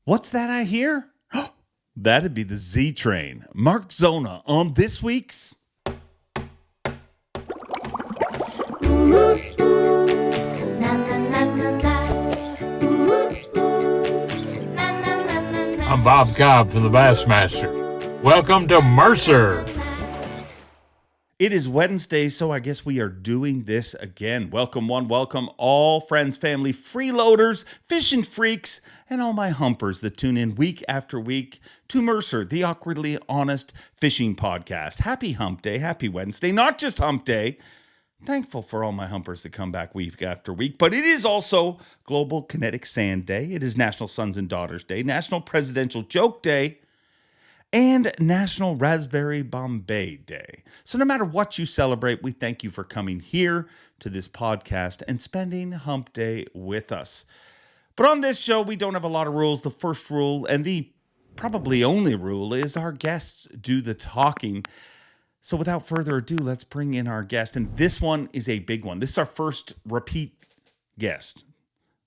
What's that I hear? That'd be the Z Train. Zona on this week's. I'm Bob Cobb from the Bassmaster. Welcome to Mercer. It is Wednesday, so I guess we are doing this again. Welcome welcome all friends, family, freeloaders, fishing freaks, and all my humpers that tune in week after week to Mercer, the awkwardly honest fishing podcast. Happy hump day, happy Wednesday, not just hump day. Thankful for all my humpers that come back week after week, but it is also Global Kinetic Sand Day. It is National Sons and Daughters Day, National Presidential Joke Day, and National Raspberry Bombay Day. So no matter what you celebrate, we thank you for coming here to this podcast and spending Hump Day with us. But on this show, we don't have a lot of rules. The first rule, and the probably only rule, is our guests do the talking. So without further ado, let's bring in our guest. And this one is a big one. This is our first repeat guest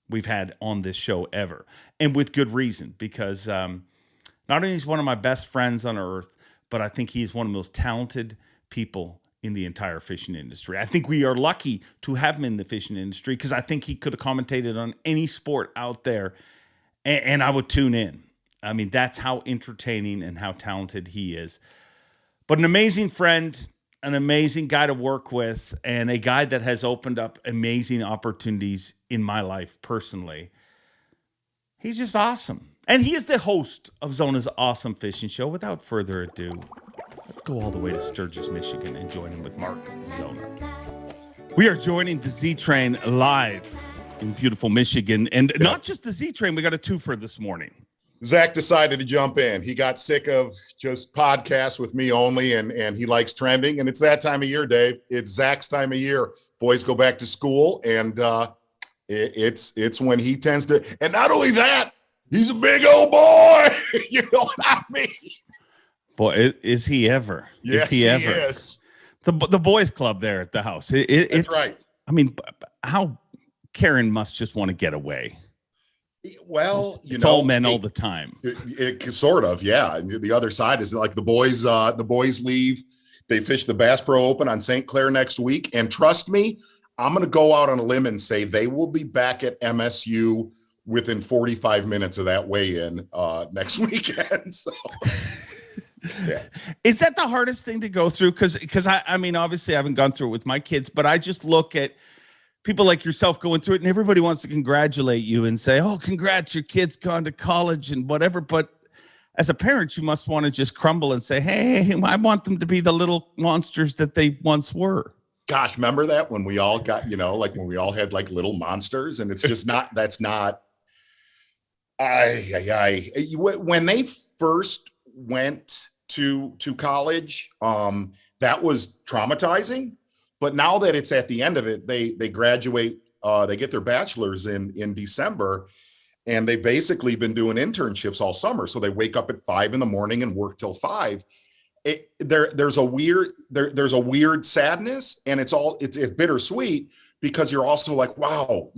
we've had on this show ever. And with good reason, because not only is he one of my best friends on earth, but I think he's one of the most talented people in the entire fishing industry. I think we are lucky to have him in the fishing industry because I think he could have commentated on any sport out there and I would tune in. I mean, that's how entertaining and how talented he is. But an amazing friend, an amazing guy to work with, and a guy that has opened up amazing opportunities in my life personally. He's just awesome. And he is the host of Zona's Awesome Fishing Show. Without further ado, let's go all the way to Sturgis, Michigan and join him with Zona. We are joining the Z Train live in beautiful Michigan. And yes, not just the Z Train, we got a twofer this morning. Zach decided to jump in. He got sick of just podcasts with me only, and he likes trending. And it's that time of year, Dave. It's Zach's time of year. Boys go back to school, and it's when he tends to. And not only that, he's a big old boy. You know what I mean? Boy, is he ever? Yes, is he ever? Is. The boys' club there at the house. It's right. I mean, how Karen must just want to get away. Well, it's all men all the time. It sort of, yeah. And the other side is like the boys leave. They fish the Bass Pro Open on St. Clair next week. And trust me, I'm going to go out on a limb and say they will be back at MSU within 45 minutes of that weigh-in next weekend. So, yeah. Is that the hardest thing to go through? Because I mean, obviously I haven't gone through it with my kids, but I just look at people like yourself going through it, and everybody wants to congratulate you and say, oh, congrats, your kid's gone to college and whatever. But as a parent, you must want to just crumble and say, hey, I want them to be the little monsters that they once were. Gosh, remember that when we all got, like when we all had like little monsters, and it's just not, that's not, when they first went to college, that was traumatizing. But now that it's at the end of it, they graduate, they get their bachelor's in December, and they've basically been doing internships all summer. So they wake up at 5 a.m. and work till 5. There's a weird sadness, and it's bittersweet because you're also like, wow,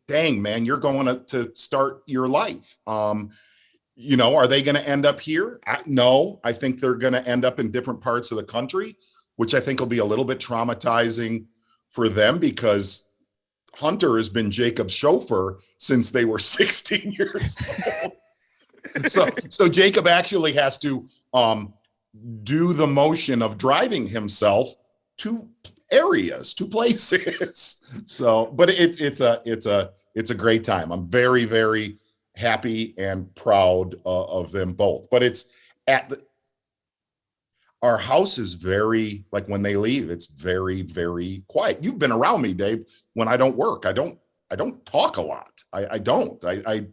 dang man, you're going to start your life. Are they going to end up here? No, I think they're going to end up in different parts of the country, which I think will be a little bit traumatizing for them because Hunter has been Jacob's chauffeur since they were 16 years old. So Jacob actually has to do the motion of driving himself to areas, to places. So, but it's a great time. I'm very, very happy and proud of them both. But it's our house is very, like when they leave, it's very, very quiet. You've been around me, Dave, when I don't work. I don't talk a lot. I don't. I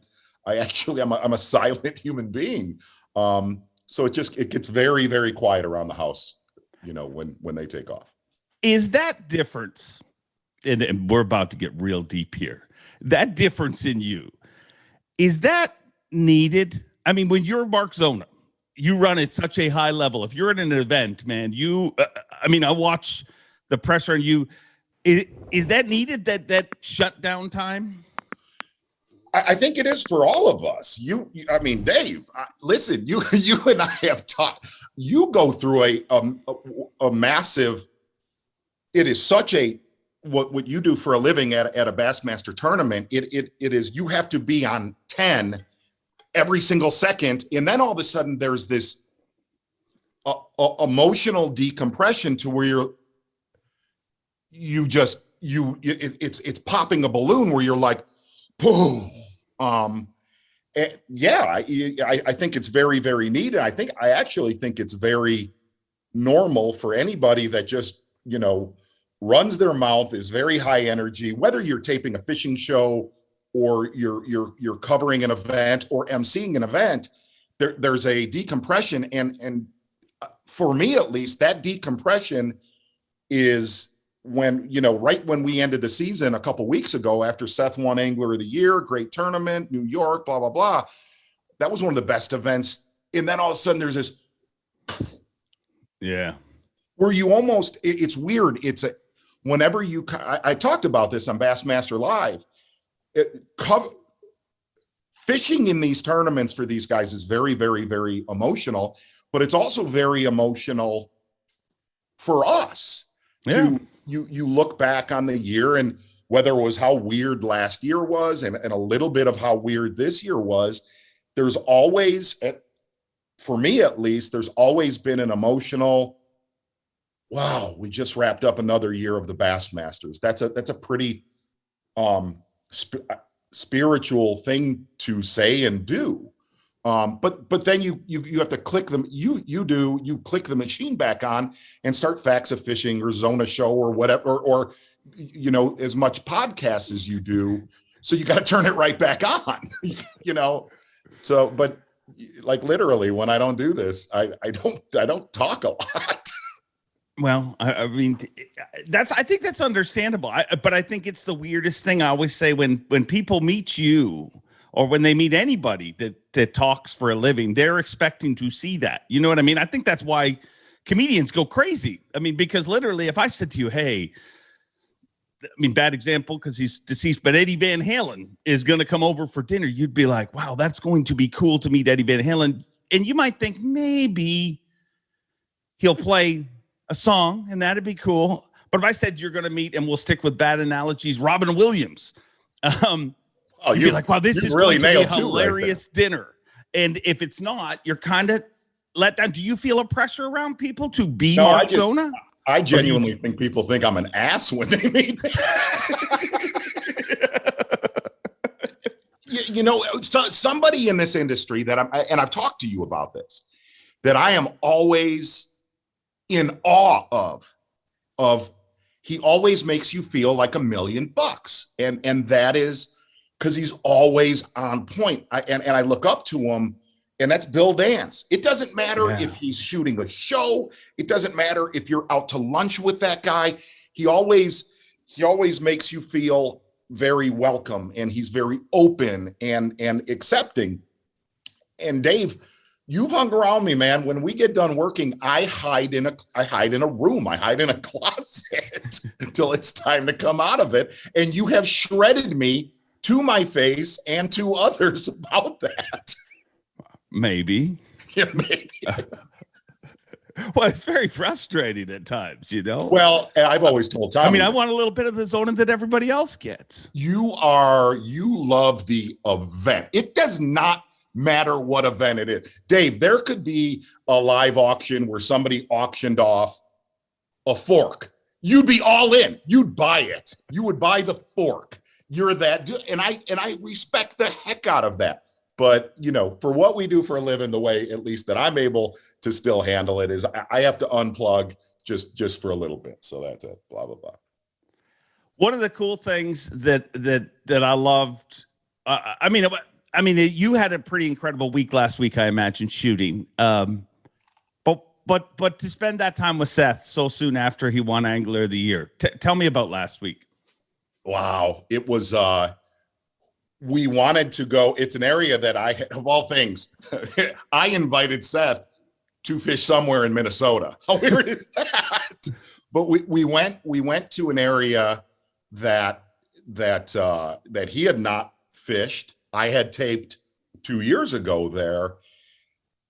actually, I'm a silent human being. So it gets very, very quiet around the house, when they take off. Is that difference, and we're about to get real deep here, that difference in you, is that needed? I mean, when you're markzona, you run at such a high level. If you're at an event, man, I watch the pressure on you. Is that needed, that shutdown time? I think it is for all of us. I mean, Dave, listen, you and I have taught, you go through a massive, it is such a, what you do for a living at a Bassmaster tournament, it is, you have to be on 10 every single second. And then all of a sudden there's this emotional decompression to where it's popping a balloon where you're like, boom. Yeah, I think it's very, very neat. And I actually think it's very normal for anybody that just, runs their mouth, is very high energy, whether you're taping a fishing show or you're covering an event or emceeing an event, there's a decompression. And for me, at least, that decompression is when, right when we ended the season a couple weeks ago, after Seth won Angler of the Year, great tournament, New York, blah, blah, blah. That was one of the best events. And then all of a sudden there's this. Yeah. Where you almost, it's weird. Whenever I talked about this on Bassmaster Live, fishing in these tournaments for these guys is very, very, very emotional, but it's also very emotional for us. Yeah. You look back on the year, and whether it was how weird last year was and a little bit of how weird this year was, there's always, for me at least, there's always been an emotional, wow, we just wrapped up another year of the Bassmasters. That's a pretty spiritual thing to say and do. But then you have to click them. You click the machine back on and start Facts of Fishing or Zona show or whatever, or as much podcasts as you do. So you got to turn it right back on, So, but like literally, when I don't do this, I don't talk a lot. Well, I mean, I think that's understandable. But I think it's the weirdest thing. I always say when people meet you or when they meet anybody that talks for a living, they're expecting to see that. You know what I mean? I think that's why comedians go crazy. I mean, because literally, if I said to you, hey, I mean, bad example because he's deceased, but Eddie Van Halen is going to come over for dinner, you'd be like, wow, that's going to be cool to meet Eddie Van Halen. And you might think maybe he'll play a song and that'd be cool. But if I said you're going to meet, and we'll stick with bad analogies, Robin Williams, you'd be like, wow, this is really going to be a hilarious dinner. And if it's not, you're kind of let down. Do you feel a pressure around people to be markzona? I genuinely think people think I'm an ass when they meet me. Somebody in this industry that I've talked to you about this, that I am always in awe of he always makes you feel like $1 million. And that is because he's always on point. I look up to him, and that's Bill Dance. It doesn't matter if he's shooting a show. It doesn't matter if you're out to lunch with that guy. He always makes you feel very welcome, and he's very open and accepting. And Dave, you've hung around me, man. When we get done working, I hide in a room. I hide in a closet until it's time to come out of it. And you have shredded me to my face and to others about that. Maybe. Yeah, maybe. Well, it's very frustrating at times, Well, I've always told Tommy. I mean, I want a little bit of the Zona that everybody else gets. You love the event. It does not matter what event it is. Dave, there could be a live auction where somebody auctioned off a fork. You'd be all in. You'd buy it. You would buy the fork. You're that dude. And I respect the heck out of that. But, for what we do for a living, the way at least that I'm able to still handle it is I have to unplug just for a little bit. So that's it. Blah, blah, blah. One of the cool things that I loved, I mean, you had a pretty incredible week last week, I imagine, shooting. But to spend that time with Seth so soon after he won Angler of the Year, tell me about last week. Wow, it was. We wanted to go. It's an area that of all things, I invited Seth to fish somewhere in Minnesota. How weird is that? But we went to an area that he had not fished. I had taped 2 years ago there.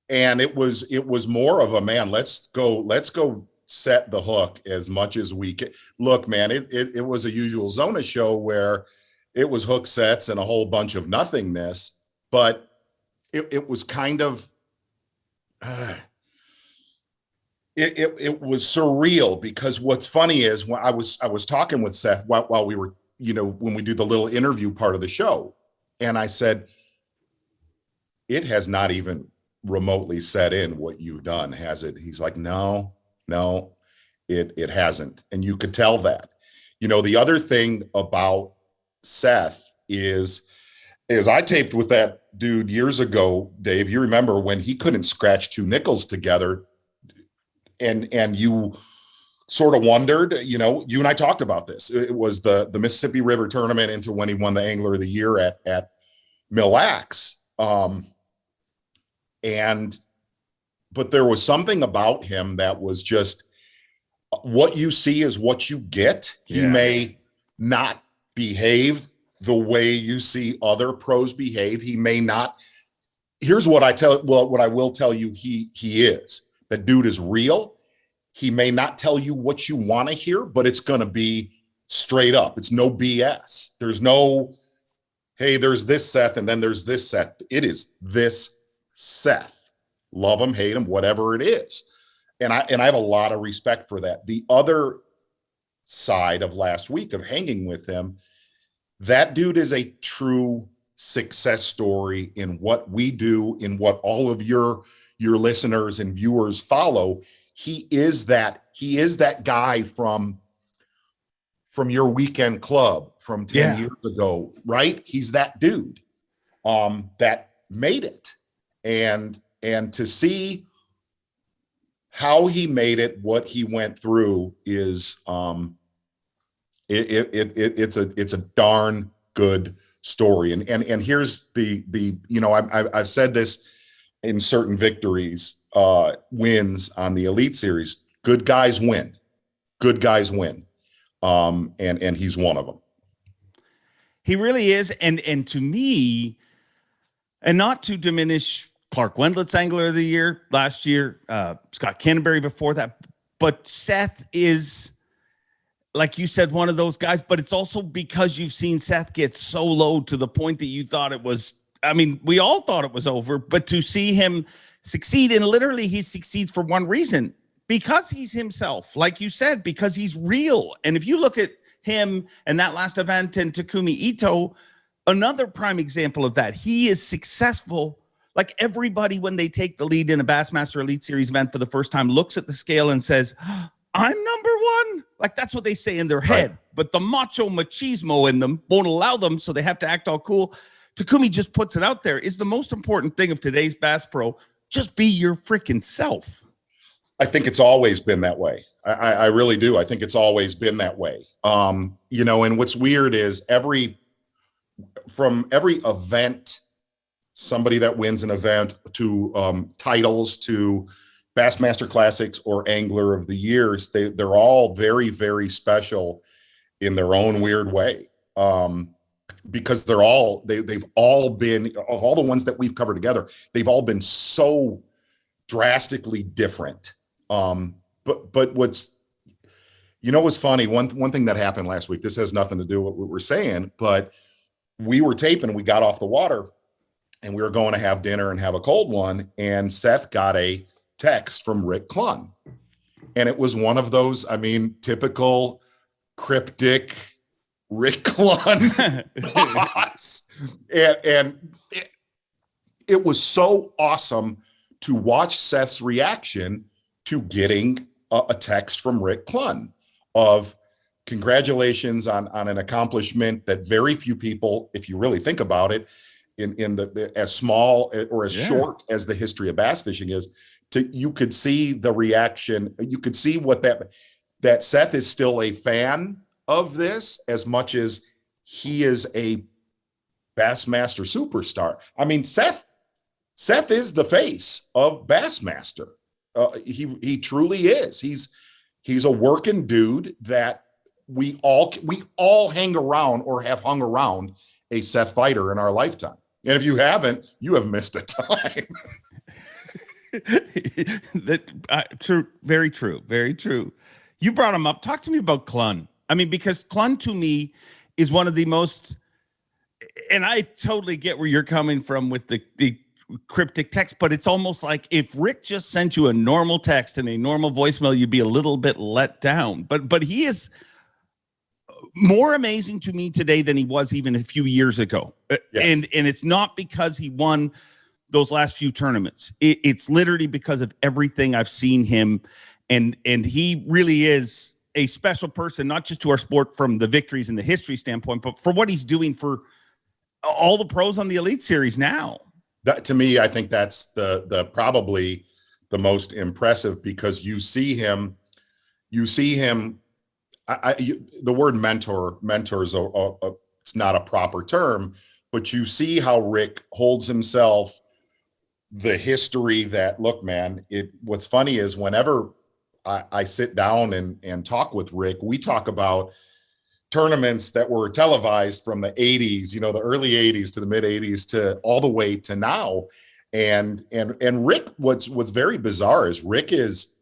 And it was more of a, man, let's go set the hook as much as we can. Look, man, it was a usual Zona show where it was hook sets and a whole bunch of nothingness, but it was kind of, it was surreal, because what's funny is when I was talking with Seth while we were, when we do the little interview part of the show, and I said, it has not even remotely set in what you've done, has it? He's like, no, it hasn't. And you could tell that. The other thing about Seth is I taped with that dude years ago, Dave. You remember when he couldn't scratch two nickels together, and you sort of wondered, you and I talked about this. It was the Mississippi River tournament into when he won the Angler of the Year at Mille Lacs. But there was something about him that was just, what you see is what you get. He may not behave the way you see other pros behave. He may not. Here's what what I will tell you, he is. The dude is real. He may not tell you what you want to hear, but it's going to be straight up. It's no BS. There's no, hey, there's this Seth and then there's this Seth. It is this Seth. Love him, hate him, whatever it is. And I have a lot of respect for that. The other side of last week of hanging with him, that dude is a true success story in what we do, in what all of your listeners and viewers follow. He is that guy from your weekend club from 10 years ago, right? He's that dude that made it. And to see how he made it, what he went through is it's a darn good story. And here's I've said this in certain victories, wins on the Elite Series. Good guys win. And he's one of them. He really is. And to me, and not to diminish Clark Wendlett's Angler of the Year last year, Scott Canterbury before that, but Seth is, like you said, one of those guys. But it's also because you've seen Seth get so low to the point that you thought it was, we all thought it was over, but to see him succeed, and literally he succeeds for one reason, because he's himself, like you said, because he's real. And if you look at him and that last event and Takumi Ito, another prime example of that, he is successful. Like everybody, when they take the lead in a Bassmaster Elite Series event for the first time, looks at the scale and says, I'm number one. Like that's what they say in their head. Right. But the macho machismo in them won't allow them, so they have to act all cool. Takumi just puts it out there. Is the most important thing of today's Bass Pro. Just be your freaking self. I think it's always been that way. I really do. I think it's always been that way. And what's weird is from every event, somebody that wins an event, to titles, to Bassmaster Classics or Angler of the Years, they're all very, very special in their own weird way. Because they've all been, of all the ones that we've covered together, they've all been so drastically different. But what's funny, one thing that happened last week, this has nothing to do with what we're saying, but we were taping, we got off the water and we were going to have dinner and have a cold one. And Seth got a text from Rick Clunn. And it was one of those, typical cryptic Rick Clunn thoughts. And it was so awesome to watch Seth's reaction to getting a text from Rick Clunn of congratulations on an accomplishment that very few people, if you really think about it, in the as small or as short as the history of bass fishing is, you could see the reaction. You could see what that Seth is still a fan of this as much as he is a Bassmaster superstar. Seth is the face of Bassmaster. He truly is. He's a working dude that we all hang around or have hung around a Seth fighter in our lifetime. And if you haven't, you have missed a time. True, very true, very true. You brought him up. Talk to me about Clun. I mean, because Clun to me is one of the most, and I totally get where you're coming from with the cryptic text, but it's almost like if Rick just sent you a normal text and a normal voicemail, you'd be a little bit let down. But he is more amazing to me today than he was even a few years ago. Yes. And it's not because he won those last few tournaments. It's literally because of everything I've seen him. And he really is a special person, not just to our sport from the victories and the history standpoint, but for what he's doing for all the pros on the Elite Series now. That, to me, I think that's the probably the most impressive, because you see him. The word mentor is it's not a proper term, but you see how Rick holds himself, the history that, look, man, what's funny is whenever I sit down and talk with Rick, we talk about tournaments that were televised from the 80s, the early 80s to the mid 80s to all the way to now. And Rick, what's very bizarre is Rick is,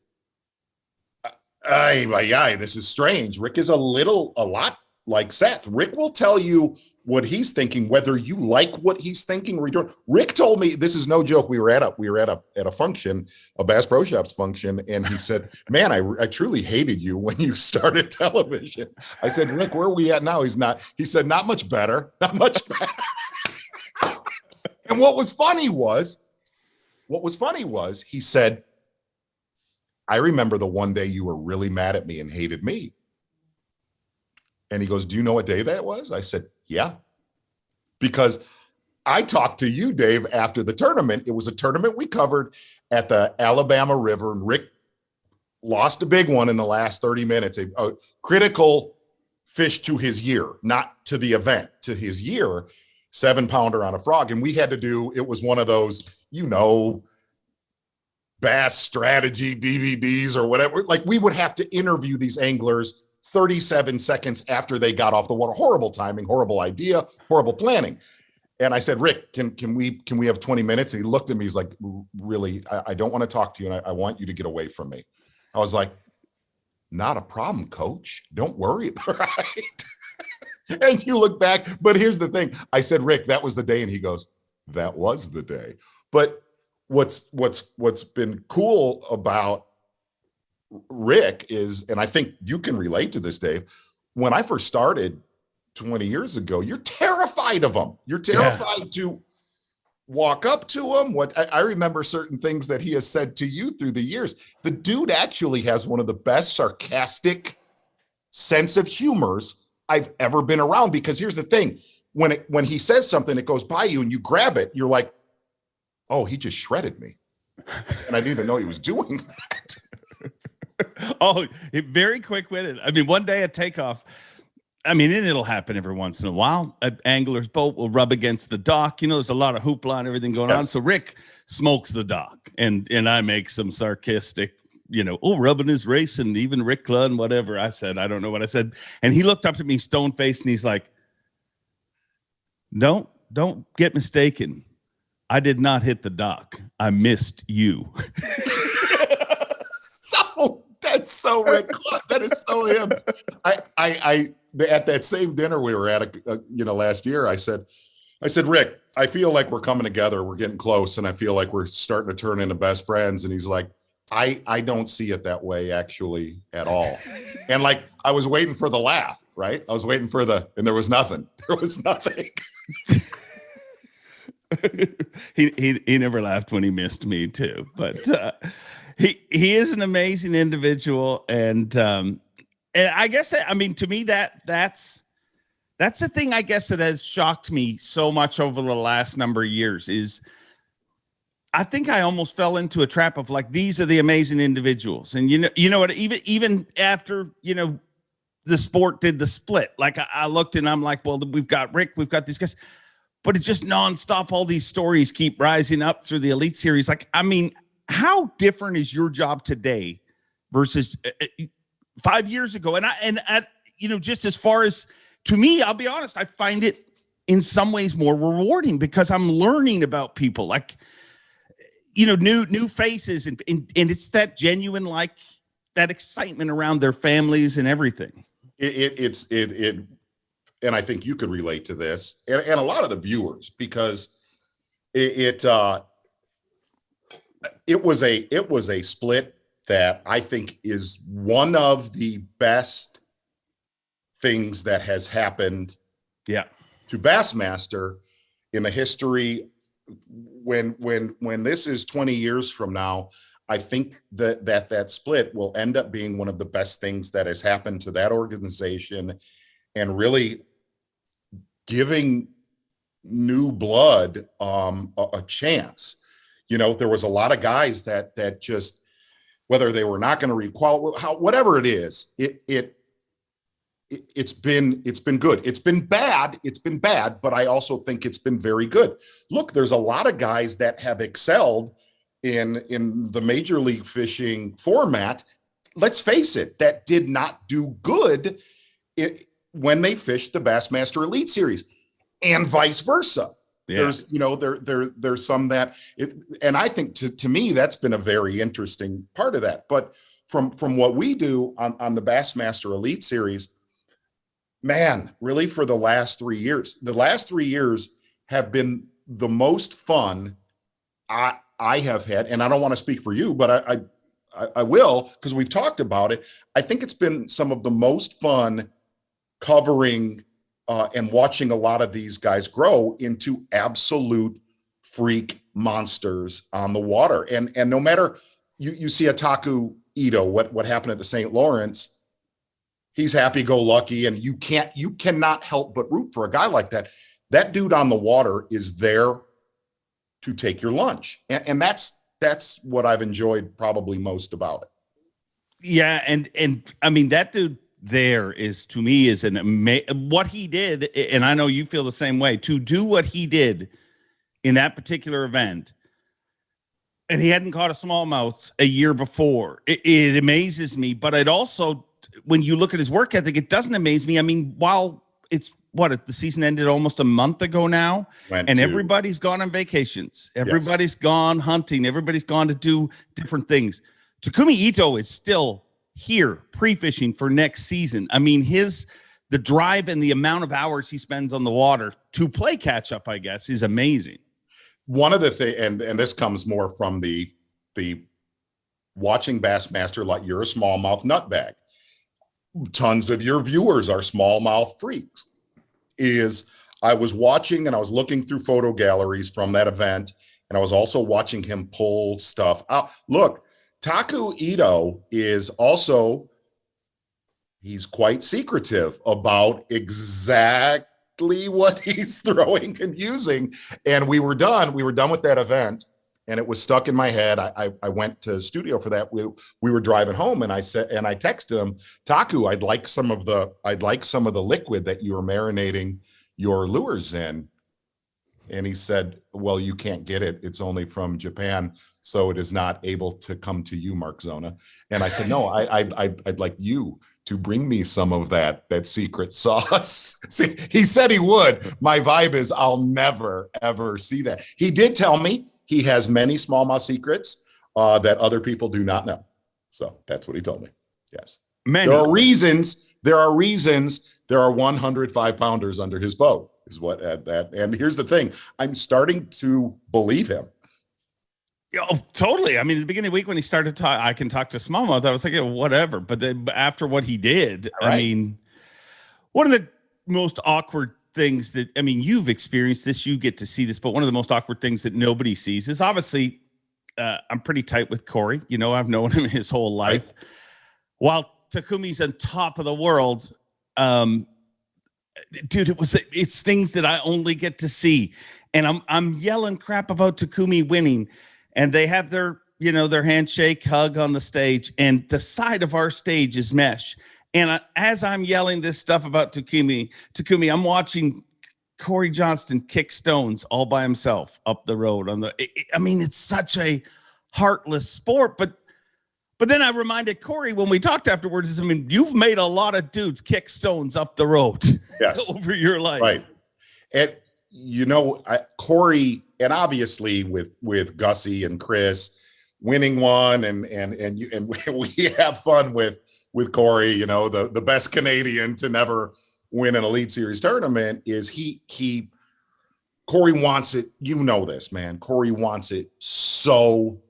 this is strange. Rick is a lot like Seth. Rick will tell you what he's thinking, whether you like what he's thinking or you don't. Rick told me, this is no joke. We were at a function, a Bass Pro Shops function, and he said, "Man, I truly hated you when you started television." I said, "Rick, where are we at now?" He said, "Not much better, not much better." And what was funny was, he said, "I remember the one day you were really mad at me and hated me." And he goes, "Do you know what day that was?" I said, "Yeah." Because I talked to you, Dave, after the tournament. It was a tournament we covered at the Alabama River, and Rick lost a big one in the last 30 minutes, a critical fish to his year, not to the event, to his year, 7-pounder on a frog. And we had to do, it was one of those, bass strategy DVDs or whatever. Like, we would have to interview these anglers 37 seconds after they got off the water. Horrible timing, horrible idea, horrible planning. And I said, "Rick, can we have 20 minutes? And he looked at me, he's like, "Really, I don't want to talk to you, and I want you to get away from me." I was like, "Not a problem, coach. Don't worry about it." And you look back, but here's the thing. I said, "Rick, that was the day." And he goes, "That was the day." But what's been cool about Rick is, and I think you can relate to this, Dave, when I first started 20 years ago, you're terrified of him. You're terrified to walk up to him. I remember certain things that he has said to you through the years. The dude actually has one of the best sarcastic sense of humors I've ever been around, because here's the thing. When he says something that goes by you and you grab it, you're like, "Oh, he just shredded me." And I didn't even know he was doing that. Oh, very quick-witted. I mean, one day at takeoff, and it'll happen every once in a while. An angler's boat will rub against the dock. There's a lot of hoopla and everything going on. So Rick smokes the dock, and I make some sarcastic, rubbing his race, and even Rick Clun, whatever I said. I don't know what I said. And he looked up at me stone-faced, and he's like, Don't get mistaken. I did not hit the dock. I missed you." That's so Rick Clun. That is so him. I at that same dinner we were at, last year, I said, "Rick, I feel like we're coming together. We're getting close, and I feel like we're starting to turn into best friends." And he's like, I don't see it that way actually at all. And like, I was waiting for the laugh, right? I was waiting for and there was nothing. There was nothing. He never laughed when he missed me too, but he is an amazing individual, and I guess to me that's the thing, I guess, that has shocked me so much over the last number of years is I think I almost fell into a trap of like, these are the amazing individuals, and you know what, even after the sport did the split, like I looked and I'm like, well, we've got Rick, we've got these guys. But it's just nonstop. All these stories keep rising up through the Elite Series. Like, how different is your job today versus 5 years ago? And just as far as, to me, I'll be honest, I find it in some ways more rewarding because I'm learning about people, like, you know, new faces, and it's that genuine, like, that excitement around their families and everything. It and I think you could relate to this, and a lot of the viewers, because it was a split that I think is one of the best things that has happened to Bassmaster in the history. When this is 20 years from now, I think that split will end up being one of the best things that has happened to that organization, and really giving new blood a chance. You know, there was a lot of guys that just, whether they were not going to requalify, whatever it is, it's been good. It's been bad, but I also think it's been very good. Look, there's a lot of guys that have excelled in the major league fishing format. Let's face it, that did not do good when they fished the Bassmaster Elite Series, and vice versa. Yeah. There's, you know, there's some that and I think to me, that's been a very interesting part of that. But from what we do on the Bassmaster Elite Series, man, really for the last 3 years have been the most fun I have had. And I don't want to speak for you, but I will, because we've talked about it. I think it's been some of the most fun covering and watching a lot of these guys grow into absolute freak monsters on the water. And no matter, you see a Takumi Ito, what happened at the St. Lawrence, he's happy-go-lucky, and you cannot help but root for a guy like that. That dude on the water is there to take your lunch. And that's what I've enjoyed probably most about it. Yeah. And I mean, that dude there is, to me, is what he did. And I know you feel the same way, to do what he did in that particular event. And he hadn't caught a smallmouth a year before. It amazes me, but it also, when you look at his work ethic, it doesn't amaze me. I mean, while it's the season ended almost a month ago now, everybody's gone on vacations. Everybody's gone hunting. Everybody's gone to do different things. Takumi Ito is still here pre-fishing for next season. I mean, the drive and the amount of hours he spends on the water to play catch up, I guess, is amazing. One of the things, and this comes more from the watching Bassmaster, like you're a smallmouth nutbag. Tons of your viewers are smallmouth freaks. I was watching and I was looking through photo galleries from that event, and I was also watching him pull stuff out. Look, Takumi Ito is also, he's quite secretive about exactly what he's throwing and using. And we were done with that event, and it was stuck in my head. I went to the studio for that. We were driving home, and I texted him, Taku, I'd like some of the liquid that you were marinating your lures in. And he said, well, you can't get it. It's only from Japan, so it is not able to come to you, markzona. And I said, no, I'd like you to bring me some of that secret sauce. See, he said he would. My vibe is I'll never, ever see that. He did tell me he has many smallmouth secrets that other people do not know. So that's what he told me. Yes. Many. There are reasons. There are 105 pounders under his boat, is what that. And here's the thing. I'm starting to believe him. Oh, totally. I mean, at the beginning of the week when he started talking, I can talk to smallmouth, I was like, yeah, whatever. But then after what he did, right. I mean, one of the most awkward things that, I mean, you've experienced this, you get to see this, but one of the most awkward things that nobody sees is obviously I'm pretty tight with Corey. You know, I've known him his whole life. Right. While Takumi's on top of the world, dude, it's things that I only get to see. And I'm yelling crap about Takumi winning. And they have their handshake hug on the stage, and the side of our stage is mesh. And as I'm yelling this stuff about Takumi, I'm watching Corey Johnston kick stones all by himself up the road I mean, it's such a heartless sport, but then I reminded Corey when we talked afterwards, I mean, you've made a lot of dudes kick stones up the road. Yes. Over your life. Right. And Corey, and obviously with Gussie and Chris winning one, and we have fun with Corey, the best Canadian to never win an Elite Series tournament, is Corey wants it. This, man. Corey wants it so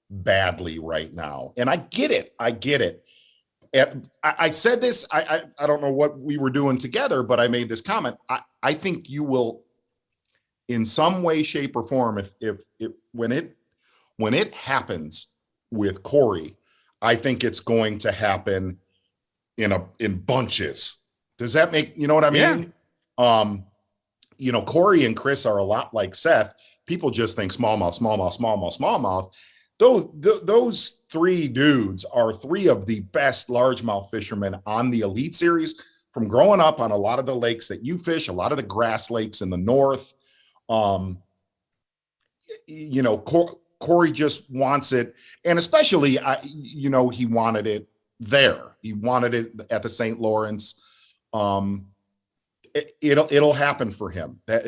badly right now. And I get it. And I said this, I don't know what we were doing together, but I made this comment. I think you will, in some way, shape, or form, if when it happens with Corey, I think it's going to happen in bunches. Does that make, what I mean? Yeah. Corey and Chris are a lot like Seth. People just think smallmouth, smallmouth, smallmouth, smallmouth. Those three dudes are three of the best largemouth fishermen on the Elite Series, from growing up on a lot of the lakes that you fish, a lot of the grass lakes in the north. Corey just wants it. And especially, he wanted it there. He wanted it at the St. Lawrence. It'll happen for him. That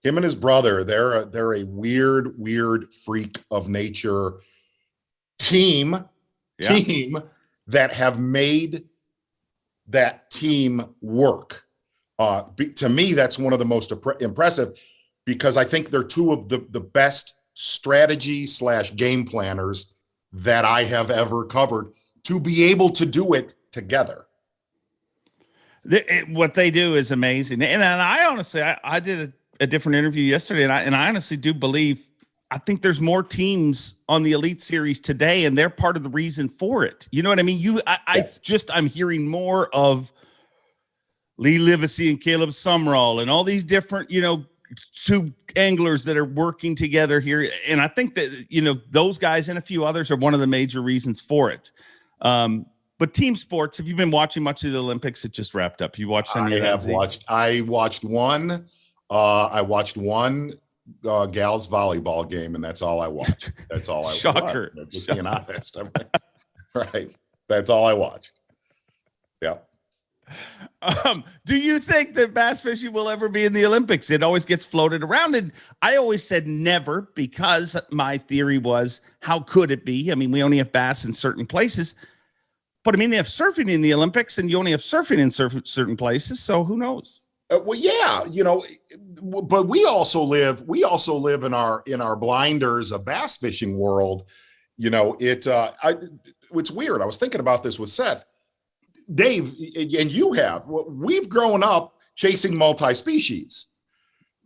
him and his brother, they're a weird freak of nature team that have made that team work. To me, that's one of the most impressive, because I think they're two of the best strategy/game planners that I have ever covered, to be able to do it together. What they do is amazing. And I honestly, I did a different interview yesterday, and I honestly do believe, I think there's more teams on the Elite Series today, and they're part of the reason for it. You know what I mean? Yes. I'm hearing more of Lee Livesey and Caleb Sumrall and all these different, two anglers that are working together here. And I think that, those guys and a few others are one of the major reasons for it. But team sports, have you been watching much of the Olympics? It just wrapped up. You watched any of that? I watched one. I watched one gals volleyball game, and that's all I watched. That's all I Shocker. watched. Just being honest. Right. That's all I watched. Yeah. Do you think that bass fishing will ever be in the Olympics? It always gets floated around, and I always said never, because my theory was, how could it be? I mean, we only have bass in certain places, but I mean, they have surfing in the Olympics, and you only have surfing in certain places. So who knows? Well, yeah, but we also live in our blinders of bass fishing world. It's weird. I was thinking about this with Seth, Dave, and we've grown up chasing multi-species.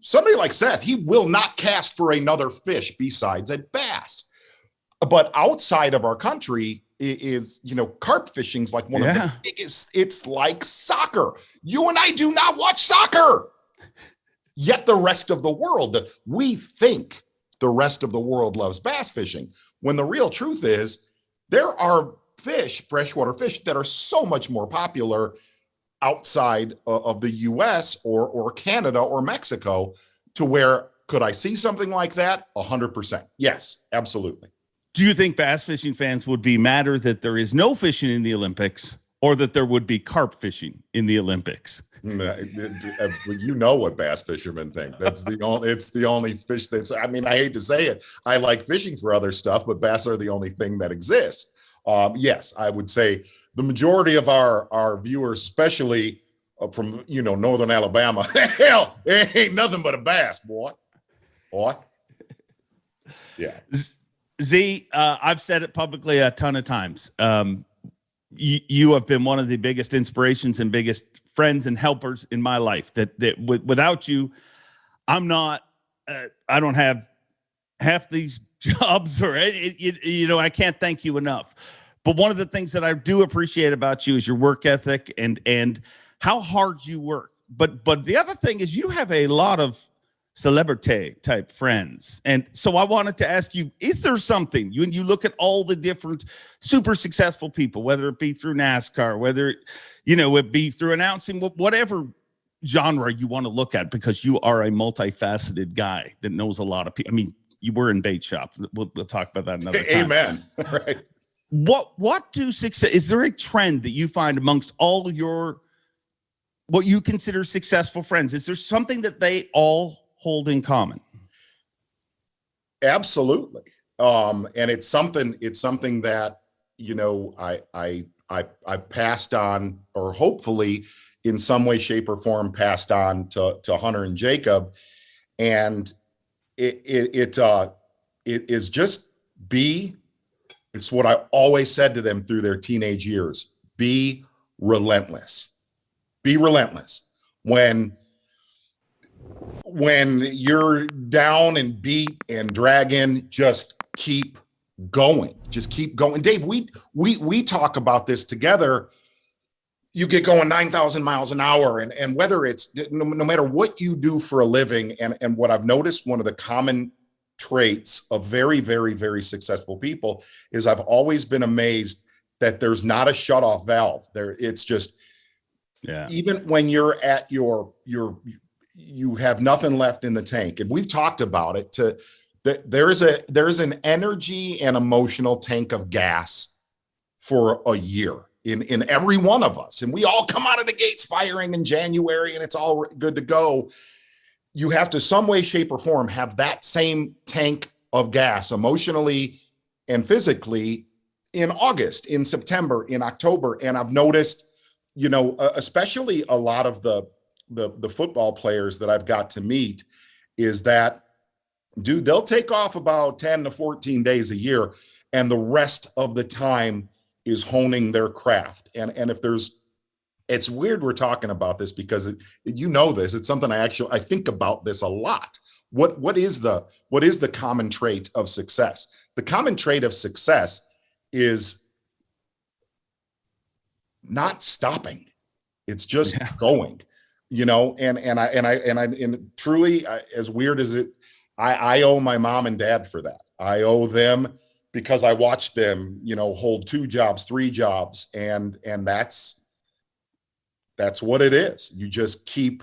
Somebody like Seth, he will not cast for another fish besides a bass. But outside of our country is, carp fishing's like one of the biggest. It's like soccer. You and I do not watch soccer. Yet the rest of the world, we think the rest of the world loves bass fishing, when the real truth is there are freshwater fish that are so much more popular outside of the US or Canada or Mexico, to where, could I see something like that? 100%. Yes, absolutely. Do you think bass fishing fans would be madder that there is no fishing in the Olympics, or that there would be carp fishing in the Olympics? You know what bass fishermen think. It's the only fish that's, I hate to say it, I like fishing for other stuff, but bass are the only thing that exists. Yes, I would say the majority of our viewers, especially from, Northern Alabama, hell, it ain't nothing but a bass, boy. Yeah. Z, I've said it publicly a ton of times. You have been one of the biggest inspirations and biggest friends and helpers in my life. That without you, I'm not. I don't have half these jobs, or I can't thank you enough. But one of the things that I do appreciate about you is your work ethic and how hard you work. But the other thing is, you have a lot of celebrity type friends. And so I wanted to ask you, is there something, you look at all the different super successful people, whether it be through NASCAR, whether, it be through announcing, whatever genre you want to look at, because you are a multifaceted guy that knows a lot of people. You were in bait shop. We'll talk about that another time. Amen. Right. What do success, is there a trend that you find amongst all your what you consider successful friends? Is there something that they all hold in common? Absolutely. And it's something that, I passed on, or hopefully in some way, shape, or form passed on to Hunter and Jacob. And it is just it's what I always said to them through their teenage years: be relentless. Be relentless. When you're down and beat and dragging, just keep going. Just keep going. Dave, we talk about this together. You get going 9,000 miles an hour, and whether it's no matter what you do for a living, and what I've noticed, one of the common traits of very, very, very successful people is I've always been amazed that there's not a shut off valve there. It's just, even when you're at you have nothing left in the tank. And we've talked about it, there's an energy and emotional tank of gas for a year in every one of us. And we all come out of the gates firing in January and it's all good to go. You have to, some way, shape, or form, have that same tank of gas emotionally and physically in August, in September, in October. And I've noticed, especially a lot of the football players that I've got to meet, is that, dude, they'll take off about 10 to 14 days a year, and the rest of the time is honing their craft. And if it's weird we're talking about this, because this, it's something I think about this a lot. What is the common trait of success? The common trait of success is not stopping. It's just going, and truly, as weird as it, I owe my mom and dad for that. I owe them, because I watched them, hold 2 jobs, 3 jobs, and that's what it is. You just keep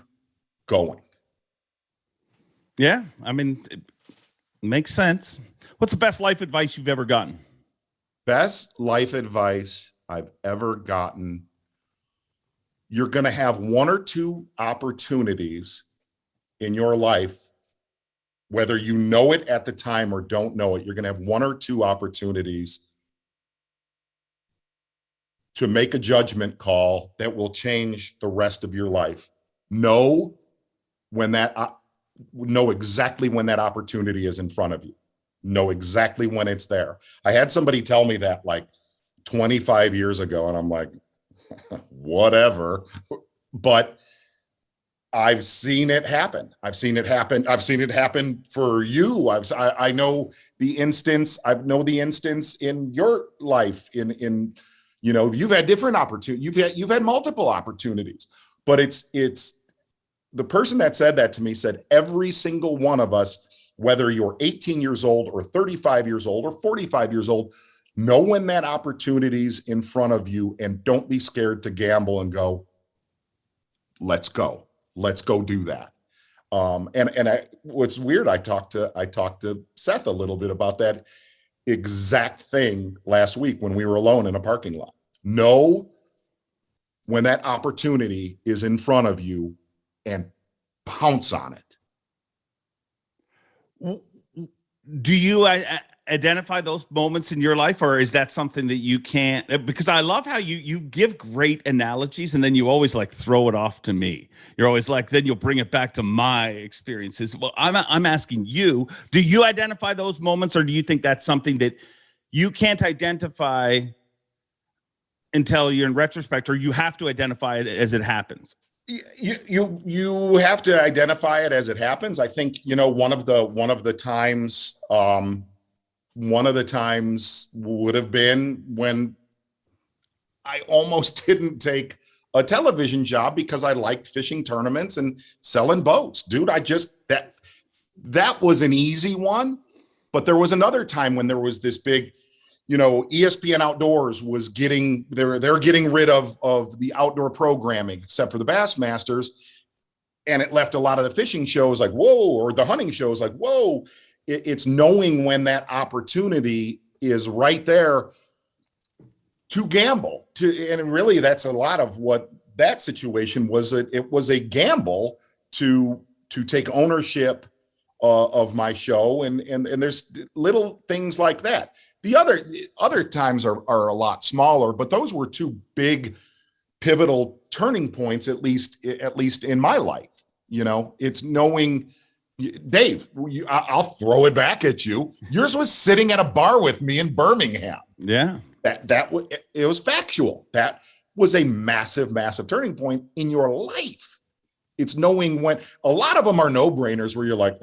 going. Yeah, I mean, it makes sense. What's the best life advice you've ever gotten? Best life advice I've ever gotten: you're going to have 1 or 2 opportunities in your life, whether you know it at the time or don't know it. You're going to have 1 or 2 opportunities to make a judgment call that will change the rest of your life. Know exactly when that opportunity is in front of you. Know exactly when it's there. I had somebody tell me that like 25 years ago, and I'm like, whatever. But I've seen it happen. I've seen it happen for you. I know the instance. I know the instance in your life. You've had different opportunities. You've had multiple opportunities. But it's the person that said that to me said, every single one of us, whether you're 18 years old or 35 years old or 45 years old, know when that opportunity's in front of you, and don't be scared to gamble and go, let's go do that. What's weird, I talked to Seth a little bit about that exact thing last week when we were alone in a parking lot. Know when that opportunity is in front of you and pounce on it. Do you identify those moments in your life, or is that something that you can't? Because I love how you give great analogies, and then you always like throw it off to me. You're always like, then you'll bring it back to my experiences. Well, I'm asking you, do you identify those moments, or do you think that's something that you can't identify until you're in retrospect, or you have to identify it as it happens? You have to identify it as it happens. I think, one of the times would have been when I almost didn't take a television job because I liked fishing tournaments and selling boats. Dude, that was an easy one. But there was another time when there was this big, ESPN Outdoors was they're getting rid of the outdoor programming, except for the Bassmasters. And it left a lot of the fishing shows like, whoa, or the hunting shows like, whoa. It's knowing when that opportunity is right there to gamble. And really, that's a lot of what that situation was it was a gamble to take ownership of my show, and there's little things like that. The other times are a lot smaller, but those were two big pivotal turning points, at least in my life. You know, it's knowing, Dave, I'll throw it back at you. Yours was sitting at a bar with me in Birmingham. Yeah. It was factual. That was a massive turning point in your life. It's knowing when. A lot of them are no-brainers where you're like,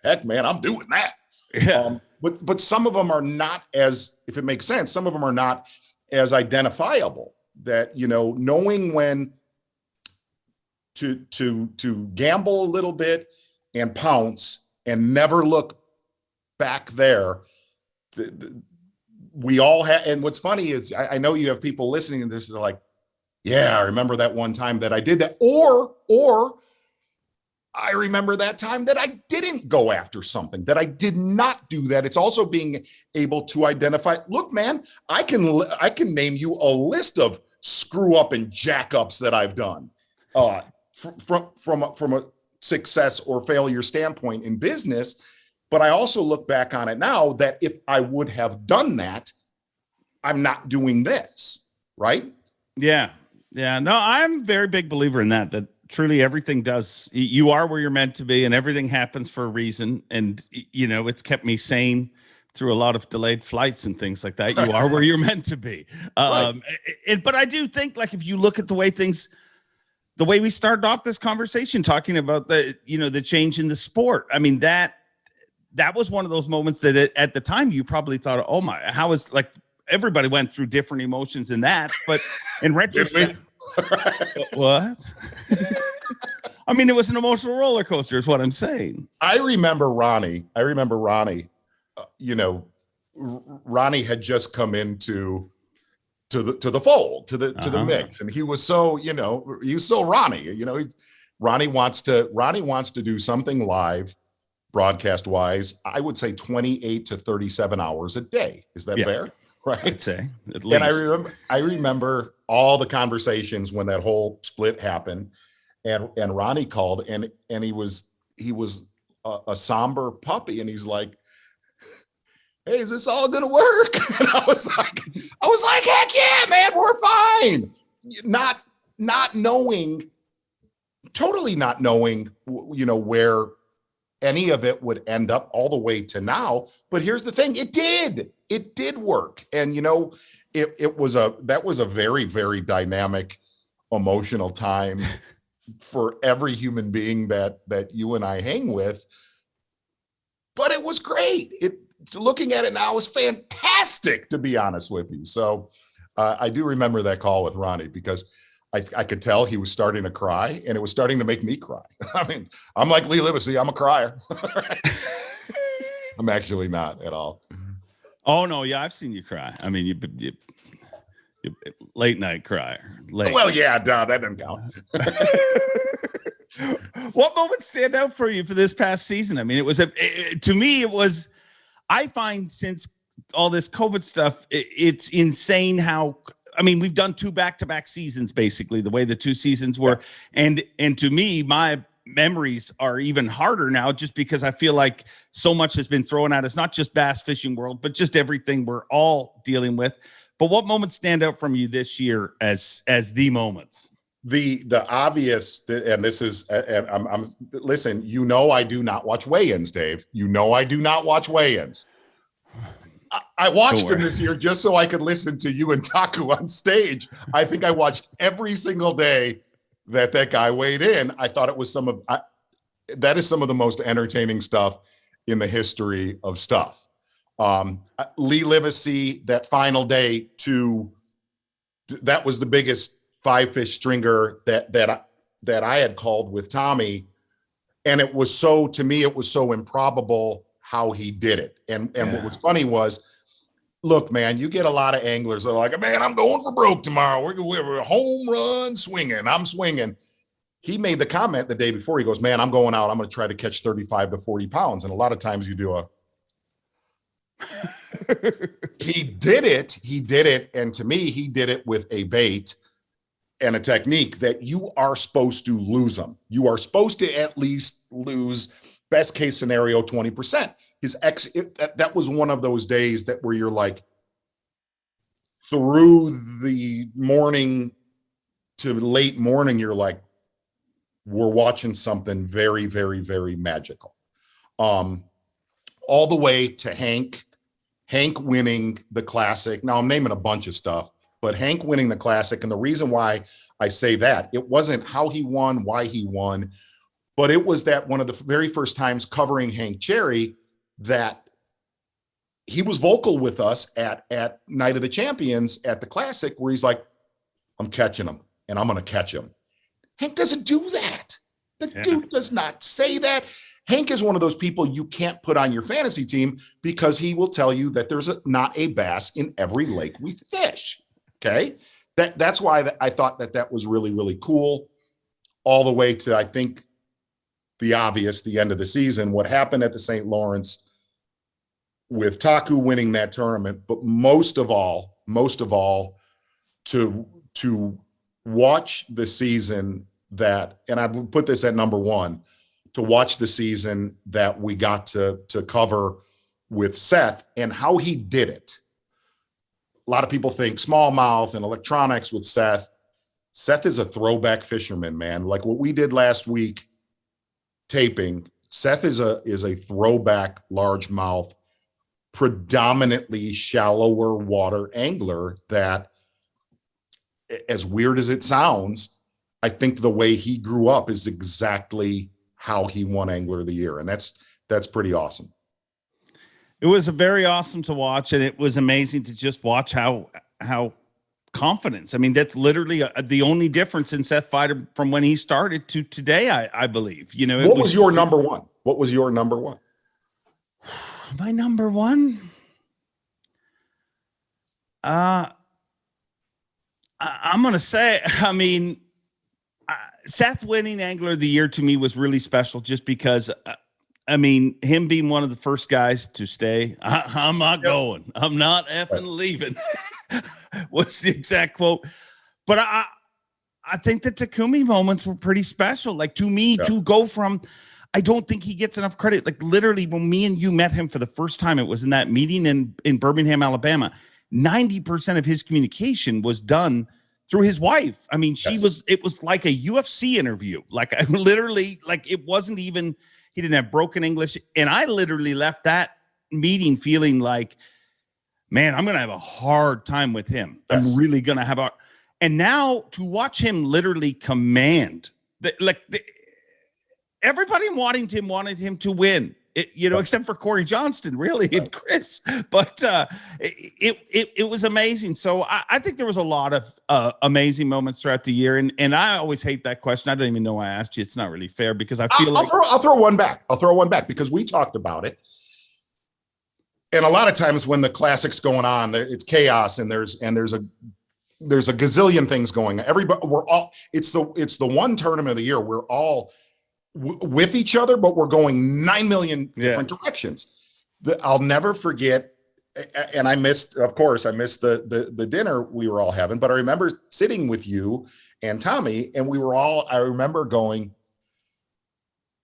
heck, man, I'm doing that. Yeah. But some of them are not as, if it makes sense, some of them are not as identifiable. That, you know, knowing when to gamble a little bit and pounce and never look back there. We all have, and what's funny is I know you have people listening to this that are like, yeah, I remember that one time that I did that, or I remember that time that I didn't go after something, that I did not do that. It's also being able to identify, look, man, I can name you a list of screw up and jack ups that I've done from a success or failure standpoint in business. But I also look back on it now that if I would have done that, I'm not doing this, right? Yeah. Yeah. No, I'm a very big believer in that truly everything you are where you're meant to be, and everything happens for a reason. And, you know, it's kept me sane through a lot of delayed flights and things like that. You are where you're meant to be. Right. But I do think, like, if you look at the way we started off this conversation talking about the change in the sport, I mean, that was one of those moments that at the time you probably thought, oh my, how is, like, everybody went through different emotions in that, but in retrospect, what? I mean, it was an emotional roller coaster is what I'm saying. I remember Ronny, you know, Ronny had just come into the fold, to the mix. And he was so, you know, he's so Ronny, you know, Ronny wants to do something live, broadcast wise, I would say 28 to 37 hours a day. Is that fair? Right. I'd say at least. And I remember all the conversations when that whole split happened, and Ronny called, and he was a somber puppy, and he's like, hey, is this all gonna work? And I was like, heck yeah, man, we're fine. Not knowing, totally not knowing, you know, where any of it would end up all the way to now. But here's the thing, it did work. And, you know, that was a very, very dynamic, emotional time for every human being that you and I hang with. But it was great. Looking at it now is fantastic, to be honest with you. So I do remember that call with Ronny, because I could tell he was starting to cry, and it was starting to make me cry. I mean, I'm like Lee Livesey, I'm a crier. I'm actually not at all. Oh no, yeah, I've seen you cry. I mean, you late night crier. Well, yeah, duh, that doesn't count. What moments stand out for you for this past season? I mean, to me, I find since all this COVID stuff, it's insane how, I mean, we've done 2 back-to-back seasons, basically, the way the 2 seasons were. Yeah. And to me, my memories are even harder now, just because I feel like so much has been thrown at us, not just bass fishing world, but just everything we're all dealing with. But what moments stand out from you this year as the moments? The obvious, and this is, and I'm listen, you know, I do not watch weigh-ins, Dave. You know, I do not watch weigh-ins. I watched them this year just so I could listen to you and Taku on stage. I think I watched every single day that guy weighed in. I thought it was that is some of the most entertaining stuff in the history of stuff. Lee Livesey, that final day, that was the biggest 5-fish stringer that I had called with Tommy. And it was to me, it was so improbable how he did it. And what was funny was, look, man, you get a lot of anglers that are like, man, I'm going for broke tomorrow. We're a home run swinging. I'm swinging. He made the comment the day before. He goes, man, I'm going out. I'm going to try to catch 35 to 40 pounds. And a lot of times you do he did it. And to me, he did it with a bait. and a technique that you are supposed to lose them. You are supposed to at least lose, best case scenario, 20%. That was one of those days that where you're like, through the morning to late morning, you're like, we're watching something very, very, very magical. All the way to Hank winning the classic. Now I'm naming a bunch of stuff, but Hank winning the classic. And the reason why I say that, it wasn't how he won, why he won, but it was that one of the very first times covering Hank Cherry that he was vocal with us at Night of the Champions at the classic, where he's like, I'm catching him and I'm going to catch him. Hank doesn't do that. The dude does not say that. Hank is one of those people you can't put on your fantasy team because he will tell you that there's not a bass in every lake we fish. Okay. That's why I thought that was really, really cool, all the way to, I think, the obvious, the end of the season, what happened at the St. Lawrence with Taku winning that tournament, but most of all, to watch the season that, and I would put this at number one, to watch the season that we got to cover with Seth and how he did it. A lot of people think smallmouth and electronics with Seth. Seth is a throwback fisherman, man. Like what we did last week taping, Seth is a throwback largemouth, predominantly shallower water angler that, as weird as it sounds, I think the way he grew up is exactly how he won Angler of the Year. And that's pretty awesome. It was very awesome to watch, and it was amazing to just watch how confidence. I mean, that's literally the only difference in Seth Fighter from when he started to today, I believe. You know, what was your number one? What was your number one? My number one? I'm going to say, I mean, Seth winning Angler of the Year to me was really special just because, I mean, him being one of the first guys to stay, I'm not going. I'm not effing leaving. What's the exact quote? But I think the Takumi moments were pretty special. Like to me, to go from, I don't think he gets enough credit. Like literally when me and you met him for the first time, it was in that meeting in Birmingham, Alabama. 90% of his communication was done through his wife. I mean, it was like a UFC interview. Like I literally, like it wasn't even, he didn't have broken English. And I literally left that meeting feeling like, man, I'm going to have a hard time with him. Yes. I'm really going to have and now to watch him literally command everybody wanted him to win. Except for Corey Johnston, really, and Chris. But it was amazing. So I think there was a lot of amazing moments throughout the year. And I always hate that question. I don't even know why I asked you. It's not really fair because I feel I'll throw one back. I'll throw one back because we talked about it. And a lot of times when the classic's going on, it's chaos and there's a gazillion things going on. It's the one tournament of the year we're all with each other, but we're going 9 million different directions. I'll never forget, and I missed the dinner we were all having, but I remember sitting with you and Tommy, and I remember going,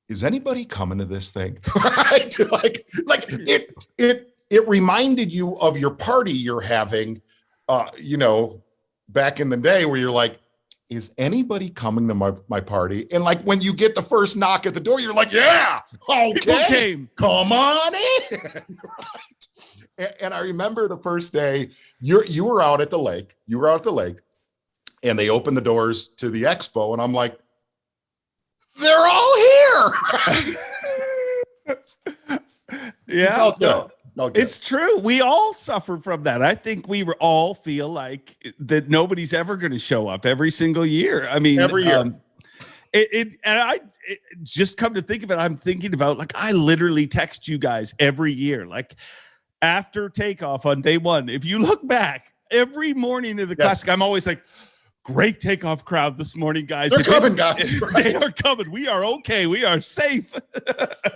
is anybody coming to this thing? It reminded you of your party you're having, back in the day where you're like, is anybody coming to my party? And like when you get the first knock at the door, you're like, yeah, okay, come on in. Right. And I remember the first day you were out at the lake. You were out at the lake, and they opened the doors to the expo, and I'm like, they're all here. Yeah. It's true. We all suffer from that. I think we all feel like that nobody's ever going to show up every single year. I mean, every year. Just come to think of it, I'm thinking about like I literally text you guys every year, like after takeoff on day one. If you look back every morning of the classic, I'm always like, great takeoff crowd this morning, guys. They're coming, guys. Right? They are coming. We are okay. We are safe.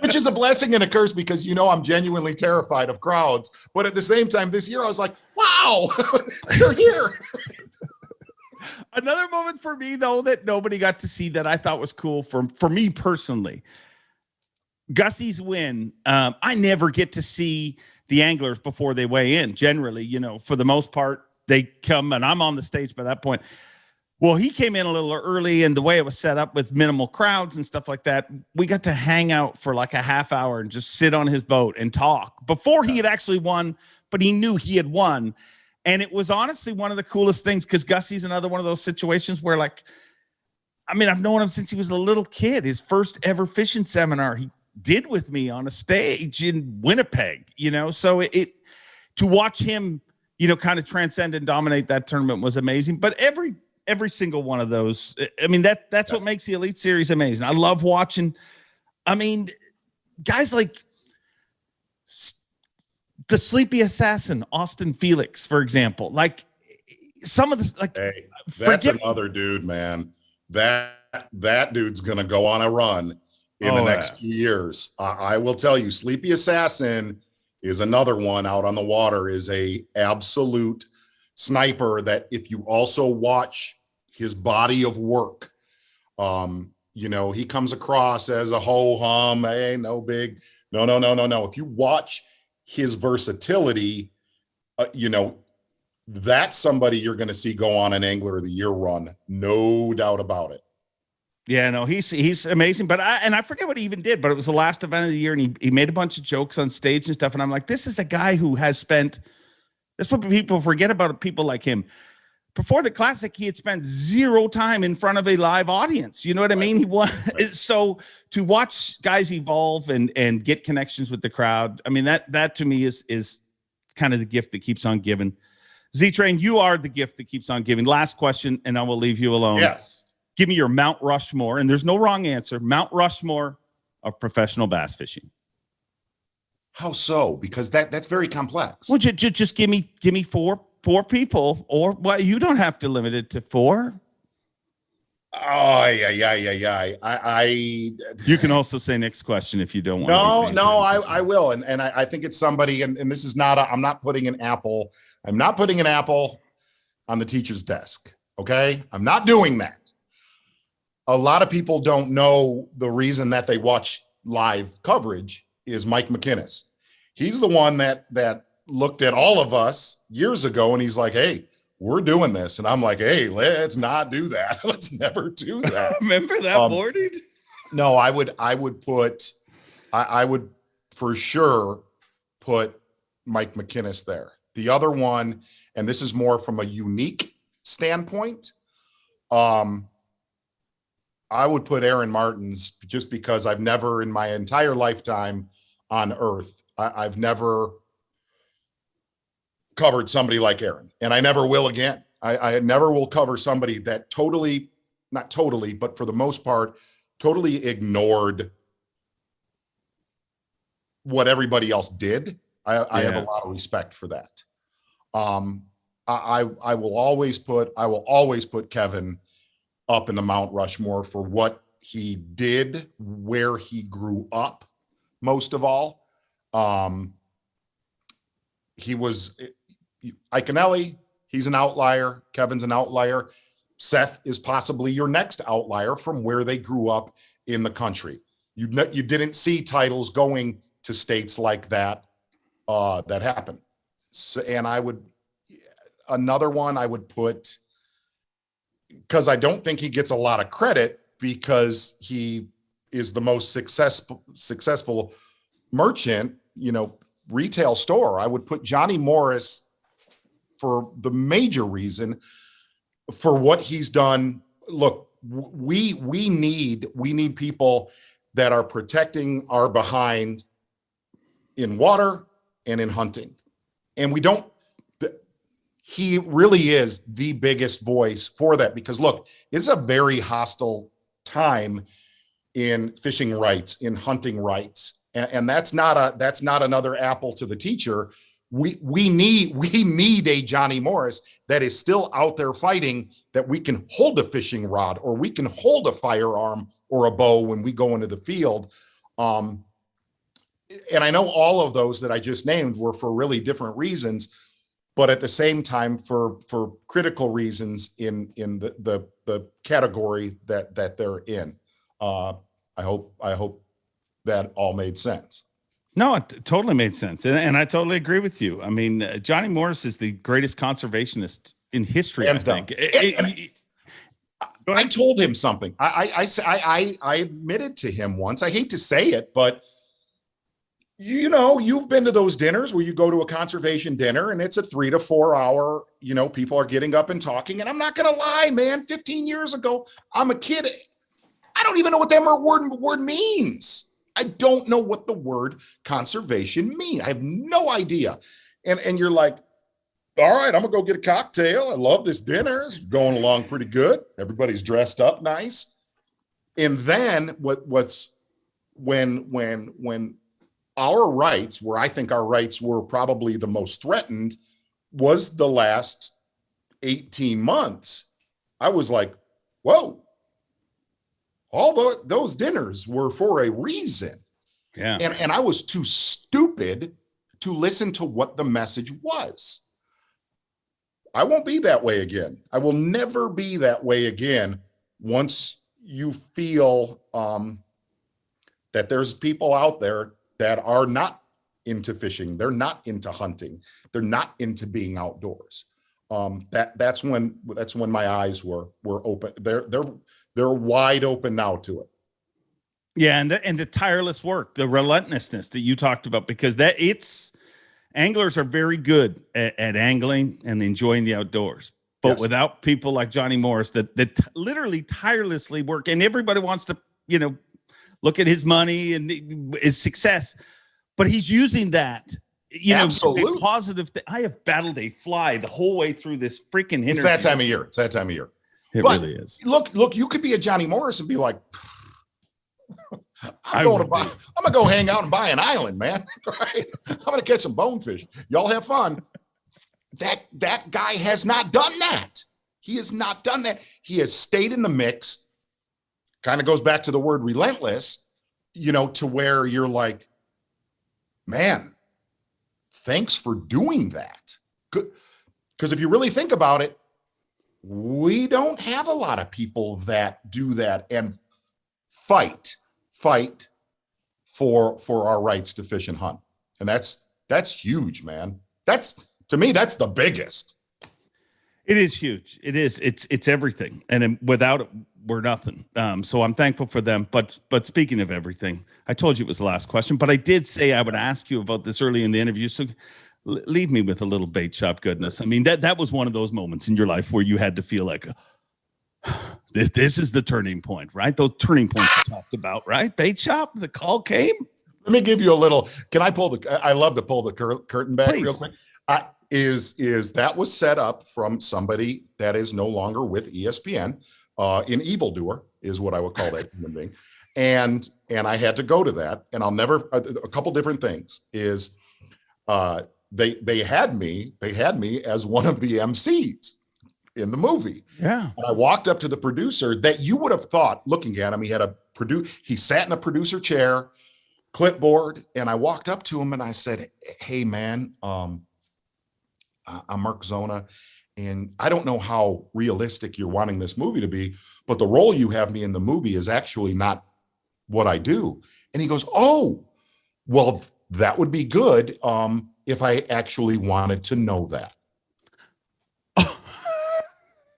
Which is a blessing and a curse because, I'm genuinely terrified of crowds. But at the same time, this year, I was like, wow, they're here. Another moment for me, though, that nobody got to see that I thought was cool for me personally, Gussie's win. I never get to see the anglers before they weigh in. Generally, for the most part, they come and I'm on the stage by that point. Well, he came in a little early, and the way it was set up with minimal crowds and stuff like that, we got to hang out for like a half hour and just sit on his boat and talk before he had actually won, but he knew he had won. And it was honestly one of the coolest things because Gussie's another one of those situations where, like, I mean, I've known him since he was a little kid. His first ever fishing seminar he did with me on a stage in Winnipeg, so it to watch him, kind of transcend and dominate that tournament was amazing. But every single one of those, I mean, that's what makes the Elite Series amazing. I love watching, I mean, guys like the Sleepy Assassin, Austin Felix, for example. Like some of the, like, hey, that's another dude, man. That dude's gonna go on a run in the next few years. I will tell you, Sleepy Assassin is another one out on the water, is a absolute sniper that if you also watch his body of work, he comes across as a ho-hum, hey, no big, no. If you watch his versatility, that's somebody you're going to see go on an Angler of the Year run, no doubt about it. Yeah, no, he's amazing. But I forget what he even did, but it was the last event of the year, and he made a bunch of jokes on stage and stuff. And I'm like, this is a guy who has spent, that's what people forget about people like him. Before the Classic, he had spent zero time in front of a live audience. You know what I mean? He won. So to watch guys evolve and get connections with the crowd, I mean, that to me is kind of the gift that keeps on giving. Z-Train, you are the gift that keeps on giving. Last question, and I will leave you alone. Yes. Give me your Mount Rushmore, and there's no wrong answer. Mount Rushmore of professional bass fishing. How so? Because that's very complex. Well, just give me four people, or you don't have to limit it to four. Oh, yeah. You can also say next question if you don't want. No, I will. And I think it's somebody, and this is not, I'm not putting an apple on the teacher's desk. Okay. I'm not doing that. A lot of people don't know the reason that they watch live coverage is Mike McInnes. He's the one that looked at all of us years ago and he's like, hey, we're doing this. And I'm like, hey, let's not do that. Let's never do that. Remember that morning? No, I would for sure put Mike McInnes there. The other one, and this is more from a unique standpoint, I would put Aaron Martins, just because I've never in my entire lifetime on Earth, I've never covered somebody like Aaron, and I never will again. I never will cover somebody that not totally, but for the most part, totally ignored what everybody else did. I have a lot of respect for that. I will always put Kevin up in the Mount Rushmore for what he did, where he grew up, most of all. He was Iaconelli, he's an outlier. Kevin's an outlier. Seth is possibly your next outlier from where they grew up in the country. You didn't see titles going to states like that that happened. So, and another one I would put, because I don't think he gets a lot of credit because he is the most successful merchant, retail store. I would put Johnny Morris for the major reason for what he's done. Look, we need people that are protecting our behind in water and in hunting. And he really is the biggest voice for that, because look, it's a very hostile time in fishing rights, in hunting rights. And that's not another apple to the teacher. We need a Johnny Morris that is still out there fighting, that we can hold a fishing rod or we can hold a firearm or a bow when we go into the field. And I know all of those that I just named were for really different reasons, but at the same time for critical reasons in the category that they're in. I hope that all made sense. No, it totally made sense. And I totally agree with you. I mean, Johnny Morris is the greatest conservationist in history, Hands I think. down. I told him something. I admitted to him once. I hate to say it, but you know, you've been to those dinners where you go to a conservation dinner and it's a 3 to 4 hour, you know, people are getting up and talking. And I'm not going to lie, man, 15 years ago, I'm a kid. I don't even know what that word means. I don't know what the word conservation means. I have no idea. And you're like, all right, I'm gonna go get a cocktail. I love this dinner. It's going along pretty good. Everybody's dressed up nice. And then what's when our rights, where I think our rights were probably the most threatened, was the last 18 months. I was like, whoa, all those dinners were for a reason. Yeah. And I was too stupid to listen to what the message was. I won't be that way again. I will never be that way again once you feel that there's people out there that are not into fishing. They're not into hunting. They're not into being outdoors. That's when my eyes were open. They're wide open now to it. Yeah, and the tireless work, the relentlessness that you talked about, because anglers are very good at angling and enjoying the outdoors, but Yes. without people like Johnny Morris that literally tirelessly work, and everybody wants to, you know, look at his money and his success, but he's using that, you know, Absolutely. a positive thing. I have battled a fly the whole way through this freaking interview. It's that time of year. It But really is. Look, you could be a Johnny Morris and be like, I'm gonna go hang out and buy an island, man. Right? I'm gonna catch some bonefish. Y'all have fun. That guy has not done that. He has not done that. He has stayed in the mix. Kind of goes back to the word relentless, you know, to where you're like, man, thanks for doing that. Good. Because if you really think about it, we don't have a lot of people that do that and fight for our rights to fish and hunt. And that's huge, man. To me, that's the biggest. It is huge. It is. It's everything. And without it, we're nothing. So I'm thankful for them. But speaking of everything, I told you it was the last question, but I did say I would ask you about this early in the interview. So leave me with a little bait shop goodness. I mean, that was one of those moments in your life where you had to feel like, this is the turning point, right? Those turning points you talked about, right? Bait shop, the call came. Let me give you a little. Can I I love to pull the curtain back Please. real quick. Is that was set up from somebody that is no longer with ESPN, an evildoer is what I would call that human being. And I had to go to that, and I'll never, a couple different things is, they had me as one of the MCs in the movie. Yeah. And I walked up to the producer that you would have thought, looking at him, he sat in a producer chair, clipboard, and I walked up to him and I said, hey man, I'm Zona, and I don't know how realistic you're wanting this movie to be, but the role you have me in the movie is actually not what I do. And he goes, oh, well, that would be good if I actually wanted to know that.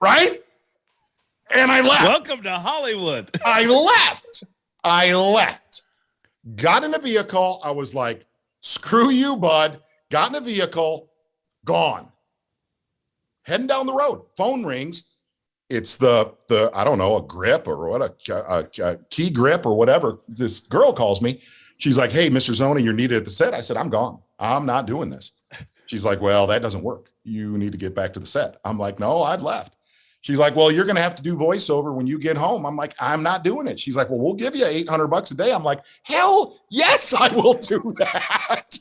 Right? And I left. Welcome to Hollywood. I left. Got in a vehicle. I was like, screw you, bud. Got in a vehicle, gone. Heading down the road. Phone rings. It's the I don't know, a grip or what, a key grip or whatever. This girl calls me. She's like, hey, Mr. Zona, you're needed at the set. I said, I'm gone. I'm not doing this. She's like, well, that doesn't work. You need to get back to the set. I'm like, no, I've left. She's like, well, you're going to have to do voiceover when you get home. I'm like, I'm not doing it. She's like, well, we'll give you $800 a day. I'm like, hell yes, I will do that.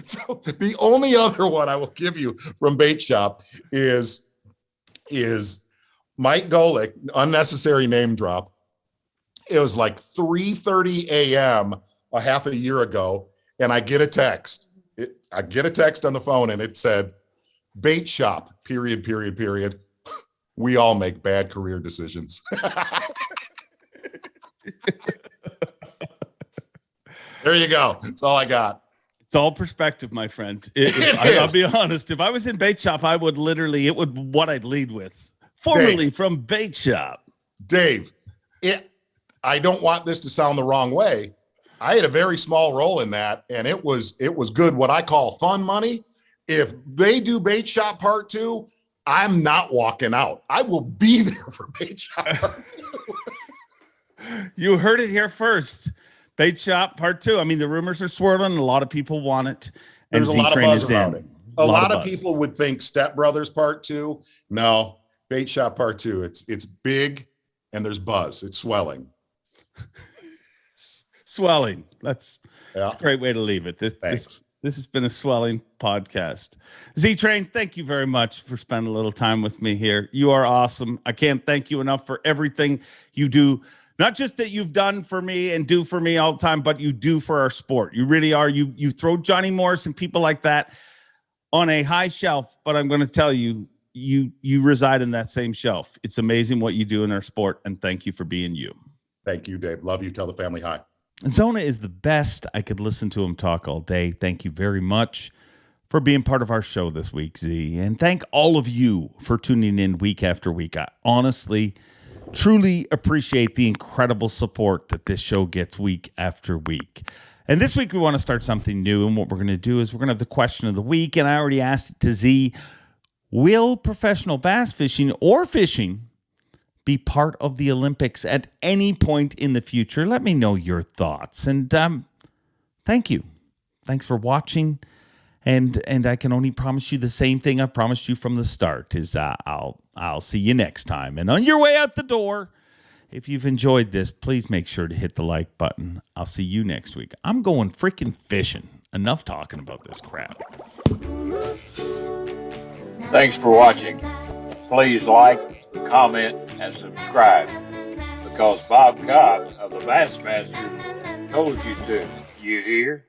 So the only other one I will give you from Bait Shop is Mike Golick, unnecessary name drop. It was like 3:30 a.m. a half a year ago, and I get a text. I get a text on the phone and it said, bait shop, period. We all make bad career decisions. There you go. That's all I got. It's all perspective, my friend. I'll be honest. If I was in bait shop, it would what I'd lead with. Formerly from bait shop. Dave, I don't want this to sound the wrong way. I had a very small role in that, and it was good, what I call fun money. If they do bait shop part 2, I'm not walking out. I will be there for bait shop part 2. You heard it here first. Bait shop part 2. I mean, the rumors are swirling. A lot of people want it. And There's a lot of buzz around it. A lot of buzz. people would think Step Brothers part 2. No, bait shop part 2. It's big and there's buzz. It's swelling. Swelling. That's a great way to leave it. This has been a swelling podcast. Z-Train, thank you very much for spending a little time with me here. You are awesome. I can't thank you enough for everything you do. Not just that you've done for me and do for me all the time, but you do for our sport. You really are. You throw Johnny Morris and people like that on a high shelf, but I'm going to tell you, you reside in that same shelf. It's amazing what you do in our sport, and thank you for being you. Thank you, Dave. Love you. Tell the family hi. Zona is the best. I could listen to him talk all day. Thank you very much for being part of our show this week, Z. And thank all of you for tuning in week after week. I honestly, truly appreciate the incredible support that this show gets week after week. And this week we want to start something new. And what we're going to do is we're going to have the question of the week. And I already asked it to Z. Will professional bass fishing or fishing be part of the Olympics at any point in the future? Let me know your thoughts. And thank you. Thanks for watching. And I can only promise you the same thing I promised you from the start is I'll see you next time. And on your way out the door, if you've enjoyed this, please make sure to hit the like button. I'll see you next week. I'm going freaking fishing. Enough talking about this crap. Thanks for watching. Please like, comment, and subscribe, because Bob Cobb of the Bassmaster told you to. You hear?